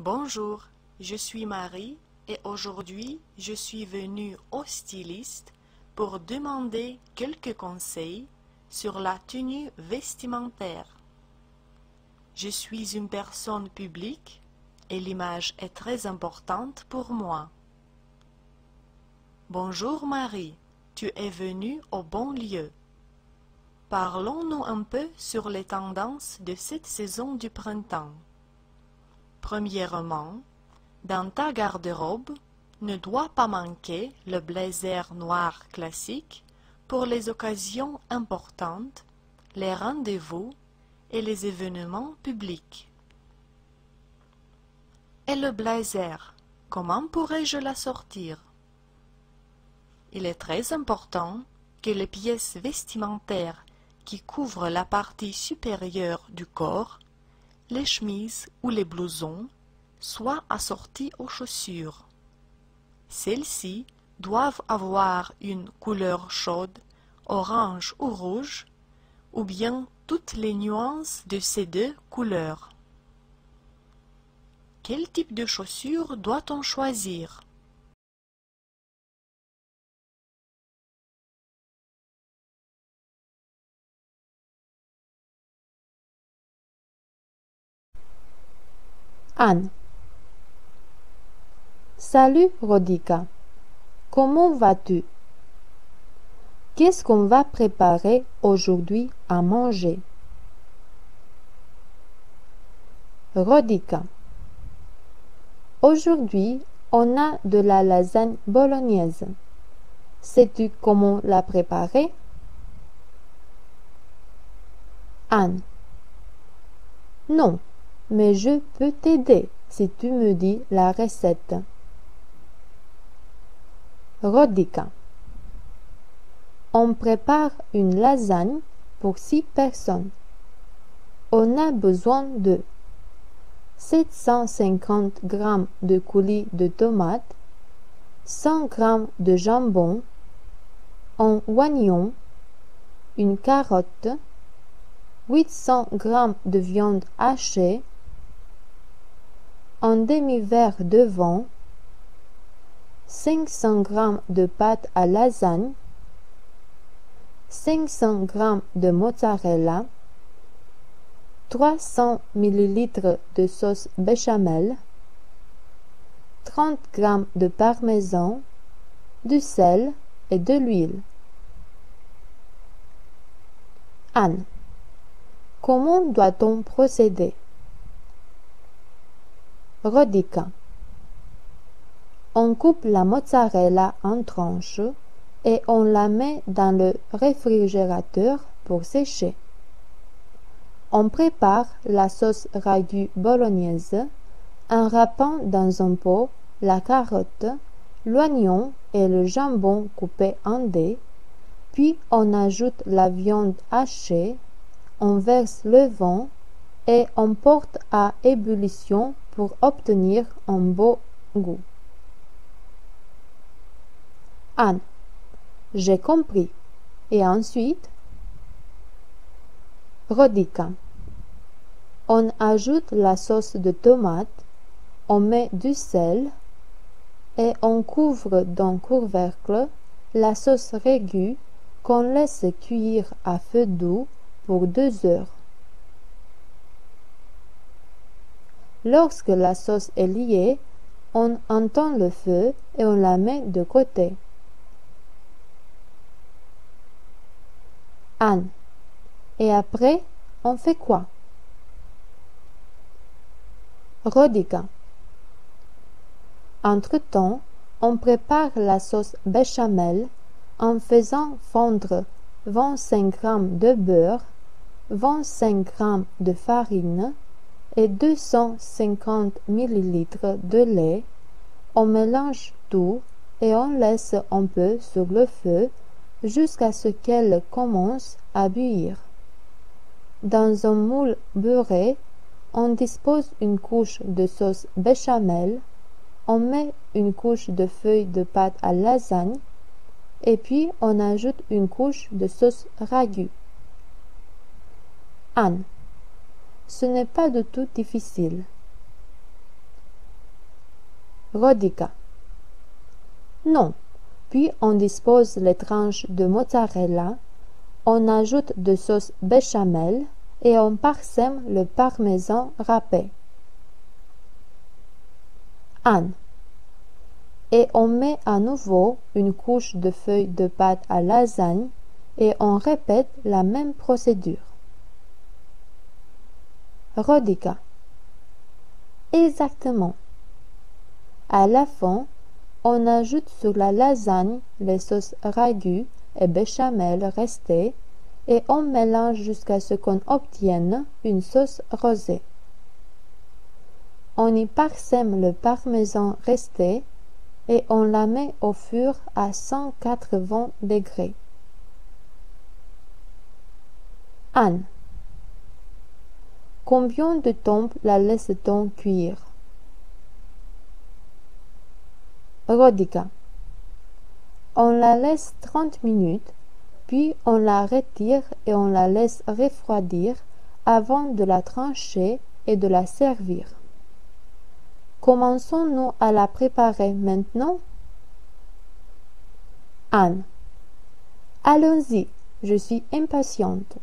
Bonjour, je suis Marie et aujourd'hui je suis venue au styliste pour demander quelques conseils sur la tenue vestimentaire. Je suis une personne publique et l'image est très importante pour moi. Bonjour Marie, tu es venue au bon lieu. Parlons-nous un peu sur les tendances de cette saison du printemps. Premièrement, dans ta garde-robe, ne doit pas manquer le blazer noir classique pour les occasions importantes, les rendez-vous et les événements publics. Et le blazer, comment pourrais-je l'assortir? Il est très important que les pièces vestimentaires qui couvrent la partie supérieure du corps, les chemises ou les blousons, soient assorties aux chaussures. Celles-ci doivent avoir une couleur chaude, orange ou rouge, ou bien toutes les nuances de ces deux couleurs. Quel type de chaussures doit-on choisir? Anne. Salut Rodica, comment vas-tu? Qu'est-ce qu'on va préparer aujourd'hui à manger? Rodica. Aujourd'hui, on a de la lasagne bolognaise. Sais-tu comment la préparer? Anne. Non, mais je peux t'aider si tu me dis la recette. Rodica. On prépare une lasagne pour 6 personnes. On a besoin de 750 g de coulis de tomates, 100 g de jambon, un oignon, une carotte, 800 g de viande hachée, un demi-verre de vin, 500 g de pâte à lasagne, 500 g de mozzarella, 300 ml de sauce béchamel, 30 g de parmesan, du sel et de l'huile. Anne. Comment doit-on procéder? Rodica. On coupe la mozzarella en tranches et on la met dans le réfrigérateur pour sécher. On prépare la sauce ragu bolognaise en râpant dans un pot la carotte, l'oignon et le jambon coupé en dés, puis on ajoute la viande hachée, on verse le vin et on porte à ébullition pour obtenir un beau goût. Anne. J'ai compris. Et ensuite? Rodica. On ajoute la sauce de tomate, on met du sel et on couvre d'un couvercle la sauce ragu qu'on laisse cuire à feu doux pour 2 heures. Lorsque la sauce est liée, on entend le feu et on la met de côté. Anne. Et après, on fait quoi? Rodica. Entre-temps, on prépare la sauce béchamel en faisant fondre 25 g de beurre, 25 g de farine et 250 ml de lait. On mélange tout et on laisse un peu sur le feu jusqu'à ce qu'elle commence à bouillir. Dans un moule beurré, on dispose une couche de sauce béchamel, on met une couche de feuilles de pâte à lasagne et puis on ajoute une couche de sauce ragu. Anne. Ce n'est pas du tout difficile. Rodica. Non. Puis on dispose les tranches de mozzarella, on ajoute de sauce béchamel et on parsème le parmesan râpé. Anne. Et on met à nouveau une couche de feuilles de pâte à lasagne et on répète la même procédure. Rodica. Exactement. À la fin, on ajoute sur la lasagne les sauces ragoût et béchamel restées et on mélange jusqu'à ce qu'on obtienne une sauce rosée. On y parsème le parmesan resté et on la met au four à 180 degrés. Anne. Combien de temps la laisse-t-on cuire? Rodica. On la laisse 30 minutes, puis on la retire et on la laisse refroidir avant de la trancher et de la servir. Commençons-nous à la préparer maintenant? Anne. Allons-y, je suis impatiente.